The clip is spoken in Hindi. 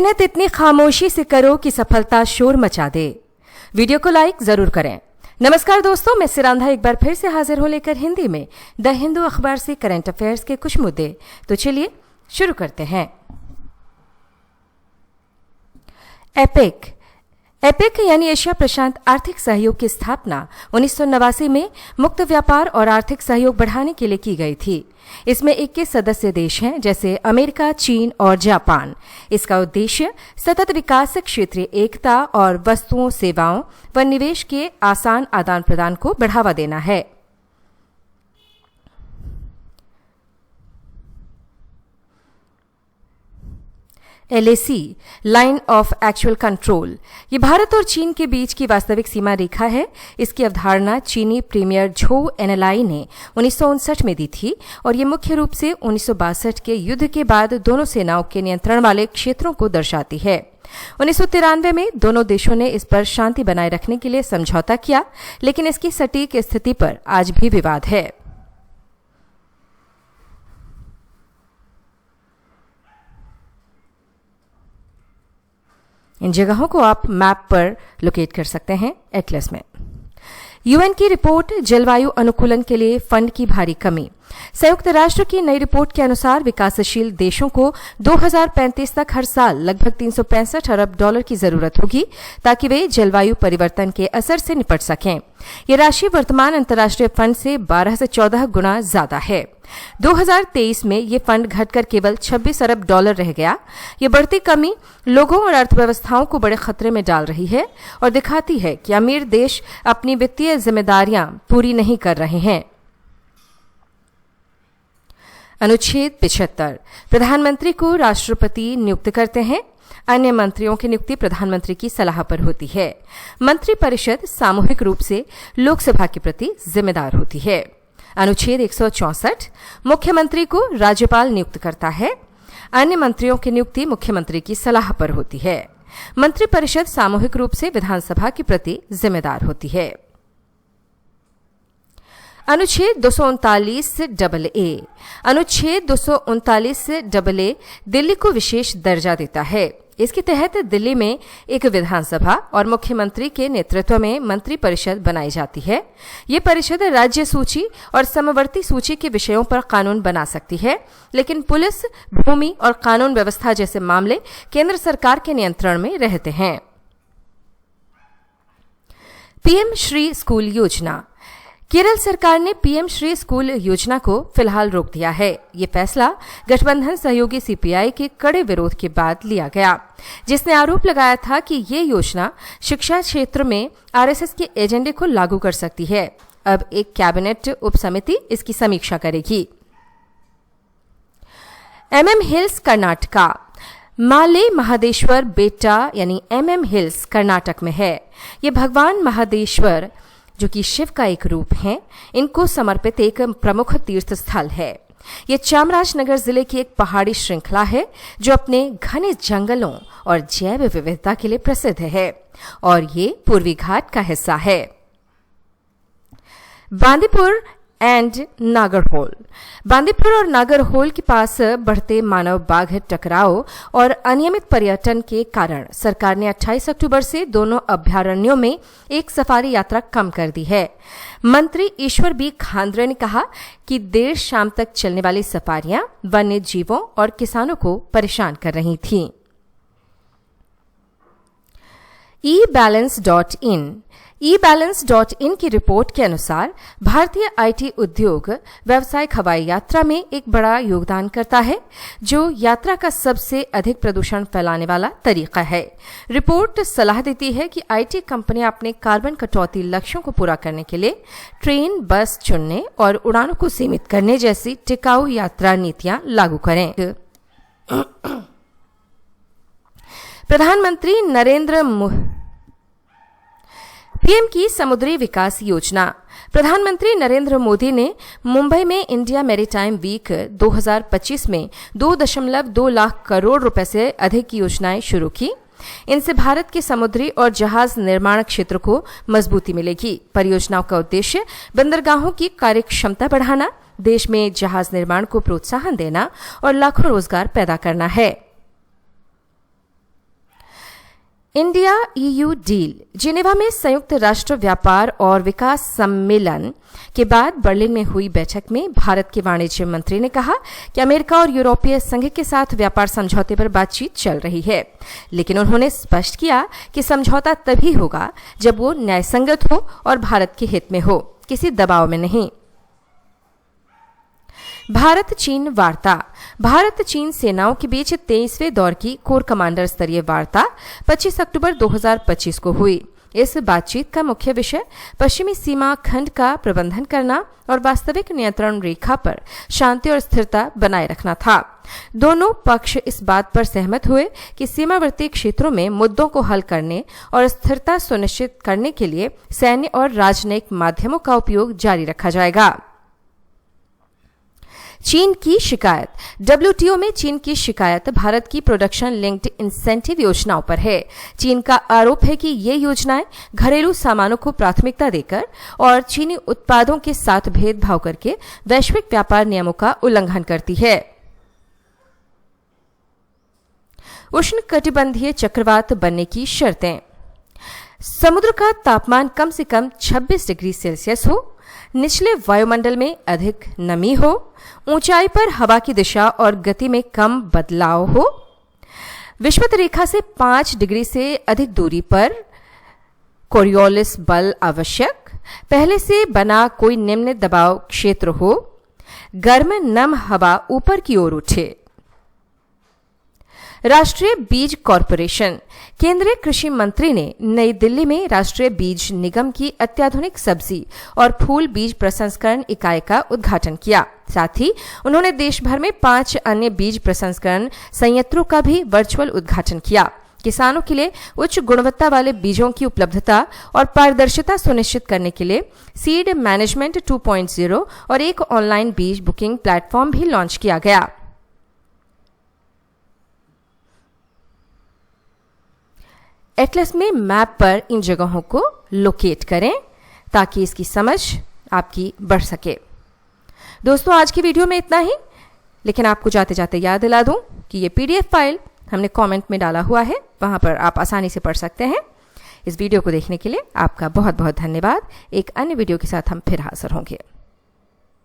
मेहनत इतनी खामोशी से करो कि सफलता शोर मचा दे। वीडियो को लाइक जरूर करें। नमस्कार दोस्तों, मैं सिरांधा एक बार फिर से हाजिर हूं लेकर हिंदी में द हिंदू अखबार से करंट अफेयर्स के कुछ मुद्दे। तो चलिए शुरू करते हैं। एपेक यानी एशिया प्रशांत आर्थिक सहयोग की स्थापना 1989 में मुक्त व्यापार और आर्थिक सहयोग बढ़ाने के लिए की गई थी। इसमें 21 सदस्य देश हैं, जैसे अमेरिका, चीन और जापान। इसका उद्देश्य सतत विकास, क्षेत्रीय एकता और वस्तुओं, सेवाओं व निवेश के आसान आदान प्रदान को बढ़ावा देना है। LAC line of actual control, ये भारत और चीन के बीच की वास्तविक सीमा रेखा है। इसकी अवधारणा चीनी प्रीमियर झोउ एनलाई ने 1959 में दी थी और ये मुख्य रूप से 1962 के युद्ध के बाद दोनों सेनाओं के नियंत्रण वाले क्षेत्रों को दर्शाती है। 1993 में दोनों देशों ने इस पर शांति बनाए रखने के लिए समझौता किया, लेकिन इसकी सटीक स्थिति पर आज भी विवाद है। इन जगहों को आप मैप पर लोकेट कर सकते हैं एटलस में। यूएन की रिपोर्ट, जलवायु अनुकूलन के लिए फंड की भारी कमी। संयुक्त राष्ट्र की नई रिपोर्ट के अनुसार विकासशील देशों को 2035 तक हर साल लगभग 365 अरब डॉलर की जरूरत होगी ताकि वे जलवायु परिवर्तन के असर से निपट सकें। ये राशि वर्तमान अंतर्राष्ट्रीय फंड से 12 से 14 गुना ज्यादा है। 2023 में ये फंड घटकर केवल 26 अरब डॉलर रह गया। ये बढ़ती कमी लोगों और अर्थव्यवस्थाओं को बड़े खतरे में डाल रही है और दिखाती है कि अमीर देश अपनी वित्तीय जिम्मेदारियां पूरी नहीं कर रहे हैं। अनुच्छेद 75, प्रधानमंत्री को राष्ट्रपति नियुक्त करते हैं। अन्य मंत्रियों की नियुक्ति प्रधानमंत्री की सलाह पर होती है। मंत्रिपरिषद सामूहिक रूप से लोकसभा के प्रति जिम्मेदार होती है। अनुच्छेद 164, मुख्यमंत्री को राज्यपाल नियुक्त करता है। अन्य मंत्रियों की नियुक्ति मुख्यमंत्री की सलाह पर होती है। मंत्रिपरिषद सामूहिक रूप से विधानसभा के प्रति जिम्मेदार होती है। अनुच्छेद 239AA, अनुच्छेद 239AA दिल्ली को विशेष दर्जा देता है। इसके तहत दिल्ली में एक विधानसभा और मुख्यमंत्री के नेतृत्व में मंत्रिपरिषद बनाई जाती है। ये परिषद राज्य सूची और समवर्ती सूची के विषयों पर कानून बना सकती है, लेकिन पुलिस, भूमि और कानून व्यवस्था जैसे मामले केंद्र सरकार के नियंत्रण में रहते हैं। पीएम श्री स्कूल योजना, केरल सरकार ने पीएम श्री स्कूल योजना को फिलहाल रोक दिया है। ये फैसला गठबंधन सहयोगी सीपीआई के कड़े विरोध के बाद लिया गया, जिसने आरोप लगाया था कि ये योजना शिक्षा क्षेत्र में आरएसएस के एजेंडे को लागू कर सकती है। अब एक कैबिनेट उपसमिति इसकी समीक्षा करेगी। MM हिल्स कर्नाटका, माले महादेश्वर बेट्टा यानी MM हिल्स कर्नाटक में है। ये भगवान महादेश्वर, जो कि शिव का एक रूप है, इनको समर्पित एक प्रमुख तीर्थ स्थल है। ये चामराजनगर जिले की एक पहाड़ी श्रृंखला है जो अपने घने जंगलों और जैव विविधता के लिए प्रसिद्ध है और ये पूर्वी घाट का हिस्सा है। बांदीपुर एंड नागरहोल, बांदीपुर और नागरहोल के पास बढ़ते मानव बाघ टकराव और अनियमित पर्यटन के कारण सरकार ने 28 अक्टूबर से दोनों अभयारण्यों में एक सफारी यात्रा कम कर दी है। मंत्री ईश्वर बी खांद्रे ने कहा कि देर शाम तक चलने वाली सफारियां वन्य जीवों और किसानों को परेशान कर रही थीं। ebalance.in की रिपोर्ट के अनुसार भारतीय आईटी उद्योग व्यावसायिक हवाई यात्रा में एक बड़ा योगदान करता है, जो यात्रा का सबसे अधिक प्रदूषण फैलाने वाला तरीका है। रिपोर्ट सलाह देती है कि आईटी कंपनियां अपने कार्बन कटौती लक्ष्यों को पूरा करने के लिए ट्रेन, बस चुनने और उड़ानों को सीमित करने जैसी टिकाऊ यात्रा नीतियां लागू करें। प्रधानमंत्री पीएम की समुद्री विकास योजना, प्रधानमंत्री नरेंद्र मोदी ने मुंबई में इंडिया मैरीटाइम वीक 2025 में 2.2 लाख करोड़ रुपए से अधिक की योजनाएं शुरू की। इनसे भारत के समुद्री और जहाज निर्माण क्षेत्र को मजबूती मिलेगी। परियोजनाओं का उद्देश्य बंदरगाहों की कार्यक्षमता बढ़ाना, देश में जहाज निर्माण को प्रोत्साहन देना और लाखों रोजगार पैदा करना है। India EU deal. जिनेवा में संयुक्त राष्ट्र व्यापार और विकास सम्मेलन के बाद बर्लिन में हुई बैठक में भारत के वाणिज्य मंत्री ने कहा कि अमेरिका और यूरोपीय संघ के साथ व्यापार समझौते पर बातचीत चल रही है, लेकिन उन्होंने स्पष्ट किया कि समझौता तभी होगा जब वो न्यायसंगत हो और भारत के हित में हो, किसी दबाव में नहीं। भारत चीन वार्ता। भारत चीन सेनाओं के बीच 23वें दौर की कोर कमांडर स्तरीय वार्ता 25 अक्टूबर 2025 को हुई। इस बातचीत का मुख्य विषय पश्चिमी सीमा खंड का प्रबंधन करना और वास्तविक नियंत्रण रेखा पर शांति और स्थिरता बनाए रखना था। दोनों पक्ष इस बात पर सहमत हुए कि सीमावर्ती क्षेत्रों में मुद्दों को हल करने और स्थिरता सुनिश्चित करने के लिए सैन्य और राजनयिक माध्यमों का उपयोग जारी रखा जाएगा। चीन की शिकायत। डब्ल्यूटीओ में चीन की शिकायत भारत की प्रोडक्शन लिंक्ड इंसेंटिव योजनाओं पर है। चीन का आरोप है कि ये योजनाएं घरेलू सामानों को प्राथमिकता देकर और चीनी उत्पादों के साथ भेदभाव करके वैश्विक व्यापार नियमों का उल्लंघन करती है। उष्णकटिबंधीय चक्रवात बनने की शर्तें। समुद्र का तापमान कम से कम 26 डिग्री सेल्सियस हो, निचले वायुमंडल में अधिक नमी हो, ऊंचाई पर हवा की दिशा और गति में कम बदलाव हो, विषुवत रेखा से 5 डिग्री से अधिक दूरी पर कोरियोलिस बल आवश्यक, पहले से बना कोई निम्न दबाव क्षेत्र हो, गर्म नम हवा ऊपर की ओर उठे। राष्ट्रीय बीज कॉरपोरेशन। केंद्रीय कृषि मंत्री ने नई दिल्ली में राष्ट्रीय बीज निगम की अत्याधुनिक सब्जी और फूल बीज प्रसंस्करण इकाई का उद्घाटन किया। साथ ही उन्होंने देश भर में 5 अन्य बीज प्रसंस्करण संयंत्रों का भी वर्चुअल उद्घाटन किया। किसानों के लिए उच्च गुणवत्ता वाले बीजों की उपलब्धता और पारदर्शिता सुनिश्चित करने के लिए सीड मैनेजमेंट 2.0 और एक ऑनलाइन बीज बुकिंग प्लेटफॉर्म भी लॉन्च किया गया। एटलस में मैप पर इन जगहों को लोकेट करें ताकि इसकी समझ आपकी बढ़ सके। दोस्तों, आज की वीडियो में इतना ही, लेकिन आपको जाते जाते याद दिला दूं कि ये पीडीएफ फाइल हमने कमेंट में डाला हुआ है, वहां पर आप आसानी से पढ़ सकते हैं। इस वीडियो को देखने के लिए आपका बहुत बहुत धन्यवाद। एक अन्य वीडियो के साथ हम फिर हाजिर होंगे।